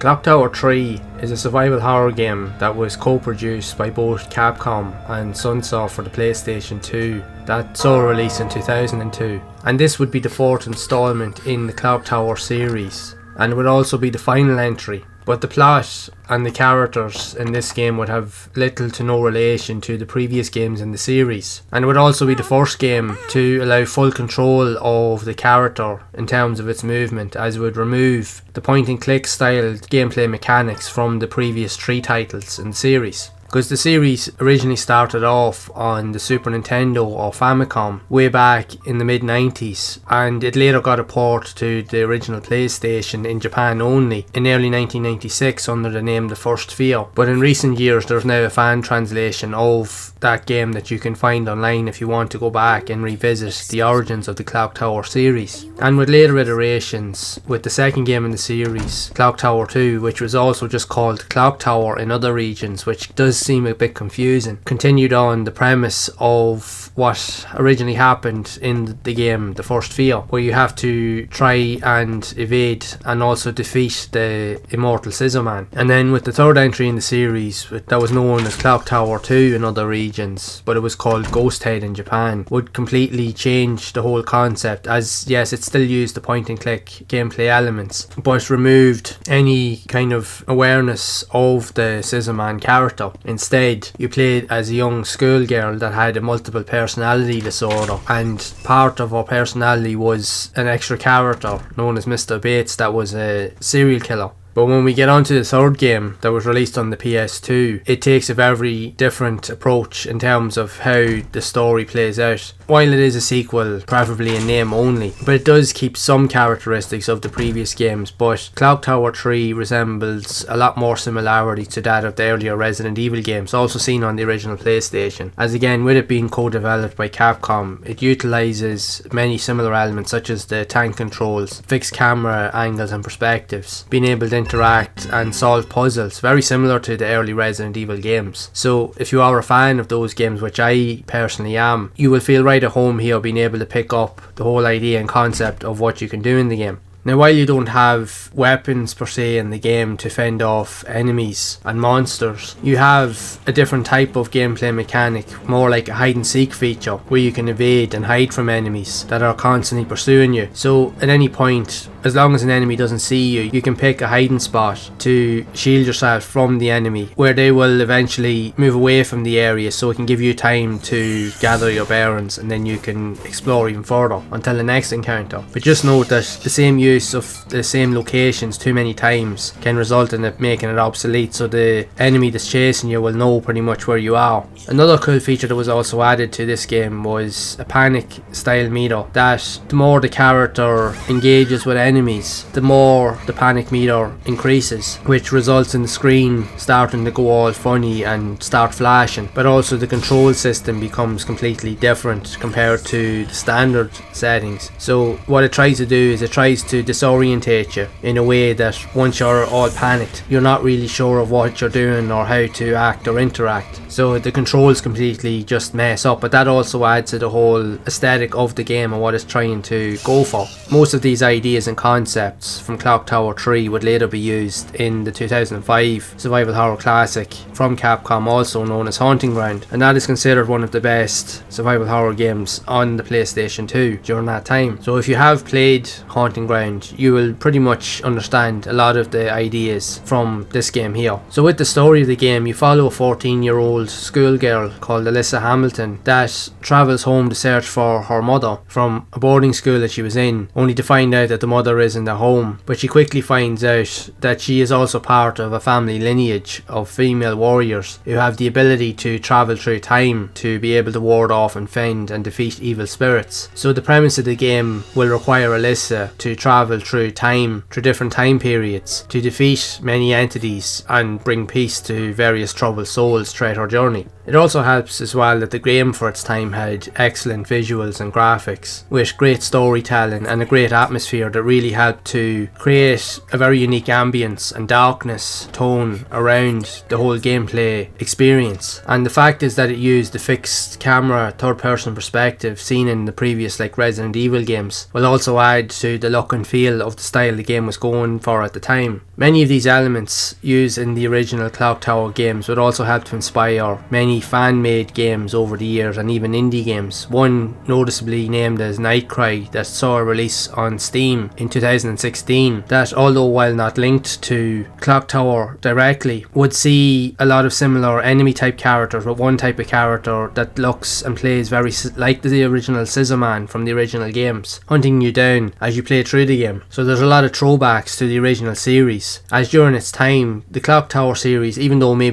Clock Tower 3 is a survival horror game that was co-produced by both Capcom and Sunsoft for the PlayStation 2 that saw a release in 2002. And this would be the fourth installment in the Clock Tower series, and it would also be the final entry. But the plot and the characters in this game would have little to no relation to the previous games in the series. And it would also be the first game to allow full control of the character in terms of its movement, as it would remove the point and click style gameplay mechanics from the previous three titles in the series. Because the series originally started off on the Super Nintendo or Famicom way back in the mid-90s, and it later got a port to the original PlayStation in Japan only in early 1996 under the name The First Fear. But in recent years there's now a fan translation of that game that you can find online if you want to go back and revisit the origins of the Clock Tower series. And with later iterations, with the second game in the series, Clock Tower 2, which was also just called Clock Tower in other regions, which does seem a bit confusing, continued on the premise of what originally happened in the game The First Fear, where you have to try and evade and also defeat the immortal Scissor Man. And then with the third entry in the series that was known as Clock Tower 2 in other regions, but it was called Ghost Head in Japan, would completely change the whole concept, as yes, it still used the point and click gameplay elements but removed any kind of awareness of the Scissor Man character. Instead, you played as a young schoolgirl that had a multiple personality disorder, and part of her personality was an extra character known as Mr. Bates that was a serial killer. But when we get on to the third game that was released on the PS2, it takes a very different approach in terms of how the story plays out. While it is a sequel, preferably in name only, but it does keep some characteristics of the previous games. But Clock Tower 3 resembles a lot more similarity to that of the earlier Resident Evil games, also seen on the original PlayStation. As again, with it being co-developed by Capcom, it utilises many similar elements such as the tank controls, fixed camera angles and perspectives, being able to interact and solve puzzles, very similar to the early Resident Evil games. So if you are a fan of those games, which I personally am, you will feel right at home here being able to pick up the whole idea and concept of what you can do in the game. Now, while you don't have weapons per se in the game to fend off enemies and monsters, you have a different type of gameplay mechanic, more like a hide and seek feature, where you can evade and hide from enemies that are constantly pursuing you. So at any point, as long as an enemy doesn't see you, you can pick a hiding spot to shield yourself from the enemy, where they will eventually move away from the area, so it can give you time to gather your bearings, and then you can explore even further until the next encounter. But just note that the same use of the same locations too many times can result in it making it obsolete, so the enemy that's chasing you will know pretty much where you are. Another cool feature that was also added to this game was a panic style meter, that the more the character engages with enemies, the more the panic meter increases, which results in the screen starting to go all funny and start flashing. But also the control system becomes completely different compared to the standard settings. So what it tries to do is it tries to disorientate you in a way that once you're all panicked, you're not really sure of what you're doing or how to act or interact. So the controls completely just mess up, but that also adds to the whole aesthetic of the game and what it's trying to go for. Most of these ideas and concepts from Clock Tower 3 would later be used in the 2005 survival horror classic from Capcom, also known as Haunting Ground, and that is considered one of the best survival horror games on the PlayStation 2 during that time. So if you have played Haunting Ground, you will pretty much understand a lot of the ideas from this game here. So with the story of the game, you follow a 14-year-old schoolgirl called Alyssa Hamilton that travels home to search for her mother from a boarding school that she was in, only to find out that the mother isn't at home. But she quickly finds out that she is also part of a family lineage of female warriors who have the ability to travel through time to be able to ward off and fend and defeat evil spirits. So the premise of the game will require Alyssa to travel through time, through different time periods, to defeat many entities and bring peace to various troubled souls throughout her journey. It also helps as well that the game for its time had excellent visuals and graphics, with great storytelling and a great atmosphere that really helped to create a very unique ambience and darkness tone around the whole gameplay experience. And the fact is that it used the fixed camera third person perspective seen in the previous like Resident Evil games will also add to the look and feel of the style the game was going for at the time. Many of these elements used in the original Clock Tower games would also help to inspire many fan-made games over the years and even indie games. One noticeably named as Nightcry that saw a release on Steam in 2016 that, although while not linked to Clock Tower directly, would see a lot of similar enemy type characters, with one type of character that looks and plays very like the original Scissorman from the original games, hunting you down as you play through the game. So there's a lot of throwbacks to the original series, as during its time the Clock Tower series, even though may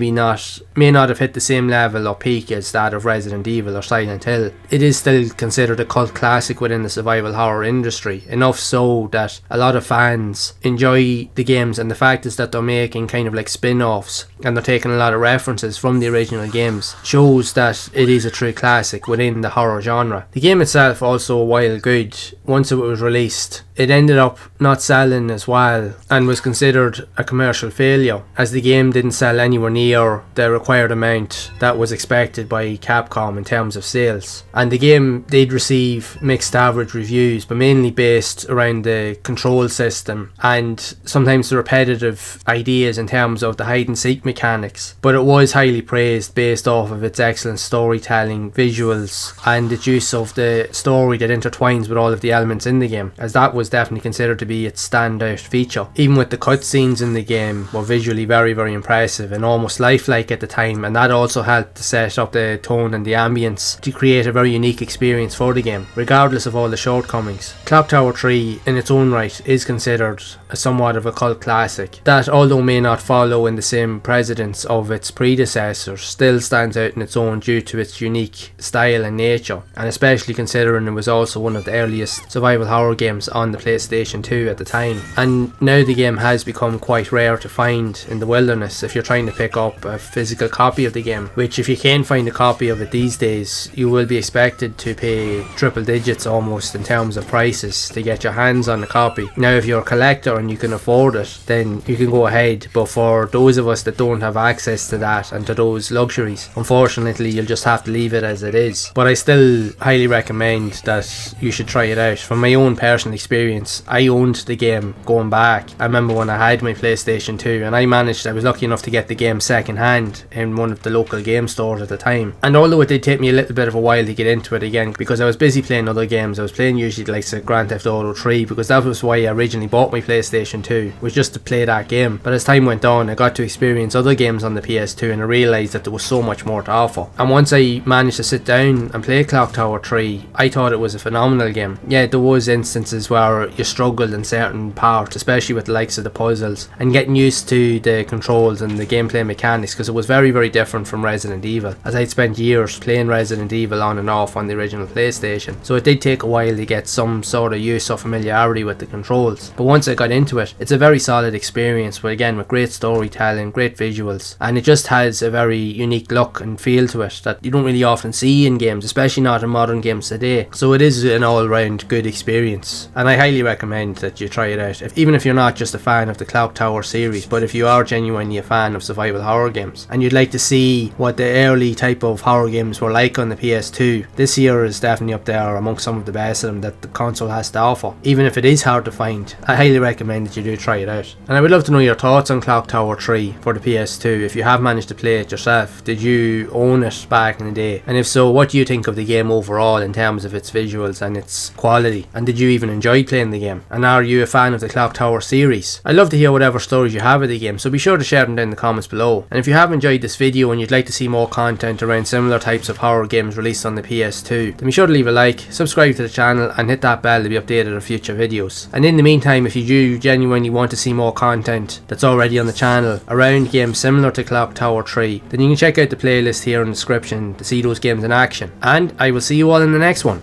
not have hit the same level or peak as that of Resident Evil or Silent Hill, it is still considered a cult classic within the survival horror industry, enough so that a lot of fans enjoy the games, and the fact is that they're making kind of like spin-offs and they're taking a lot of references from the original games shows that it is a true classic within the horror genre. The game itself also, while good, once it was released, it ended up not selling as well and was considered a commercial failure, as the game didn't sell anywhere near the required amount that was expected by Capcom in terms of sales. And the game did receive mixed average reviews, but mainly based around the control system and sometimes the repetitive ideas in terms of the hide and seek mechanics. But it was highly praised based off of its excellent storytelling, visuals, and its use of the story that intertwines with all of the elements in the game, as that was definitely considered to be its standout feature. Even with the cutscenes in the game were visually very, very impressive and almost lifelike at the time, and that also helped to set up the tone and the ambience to create a very unique experience for the game, regardless of all the shortcomings. Clock Tower 3 in its own right is considered a somewhat of a cult classic that, although may not follow in the same precedence of its predecessors, still stands out in its own due to its unique style and nature, and especially considering it was also one of the earliest survival horror games on the PlayStation 2 at the time. And now the game has become quite rare to find in the wilderness if you're trying to pick up a physical copy of the game, which if you can find a copy of it these days, you will be expected to pay triple digits almost in terms of prices to get your hands on a copy. Now if you're a collector and you can afford it, then you can go ahead, but for those of us that don't have access to that and to those luxuries, unfortunately you'll just have to leave it as it is. But I still highly recommend that you should try it out. From my own personal experience, I owned the game going back. I remember when I had my PlayStation 2 and I was lucky enough to get the game second hand in one of the local game stores at the time. And although it did take me a little bit of a while to get into it again, because I was busy playing other games, I was playing usually like Grand Theft Auto 3, because that was why I originally bought my PlayStation 2, was just to play that game. But as time went on, I got to experience other games on the PS2 and I realised that there was so much more to offer. And once I managed to sit down and play Clock Tower 3, I thought it was a phenomenal game. Yeah, there was instances where you struggled in certain parts, especially with the likes of the puzzles and getting used to the controls and the gameplay mechanics, because it was very, very different from Resident Evil, as I'd spent years playing Resident Evil on and off on the original PlayStation, so it did take a while to get some sort of use or familiarity with the controls. But once I got into it, it's a very solid experience, but again with great storytelling, great visuals, and it just has a very unique look and feel to it that you don't really often see in games, especially not in modern games today. So it is an all-round good experience, and I highly recommend that you try it out, even if you're not just a fan of the Clock Tower series, but if you are genuinely a fan of survival horror games and you'd like to see what the early type of horror games were like on the PS2, this year is definitely up there amongst some of the best of them that the console has to offer. Even if it is hard to find, I highly recommend that you do try it out. And I would love to know your thoughts on Clock Tower 3 for the PS2. If you have managed to play it yourself, did you own it back in the day? And if so, what do you think of the game overall in terms of its visuals and its quality? And did you even enjoy playing the game? And are you a fan of the Clock Tower series? I'd love to hear whatever stories you have of the game, so be sure to share them down in the comments below. And if you have enjoyed this video and you'd like to see more content around similar types of horror games released on the PS2, then be sure to leave a like, subscribe to the channel and hit that bell to be updated on future videos. And in the meantime, if you do genuinely want to see more content that's already on the channel around games similar to Clock Tower 3, then you can check out the playlist here in the description to see those games in action. And I will see you all in the next one.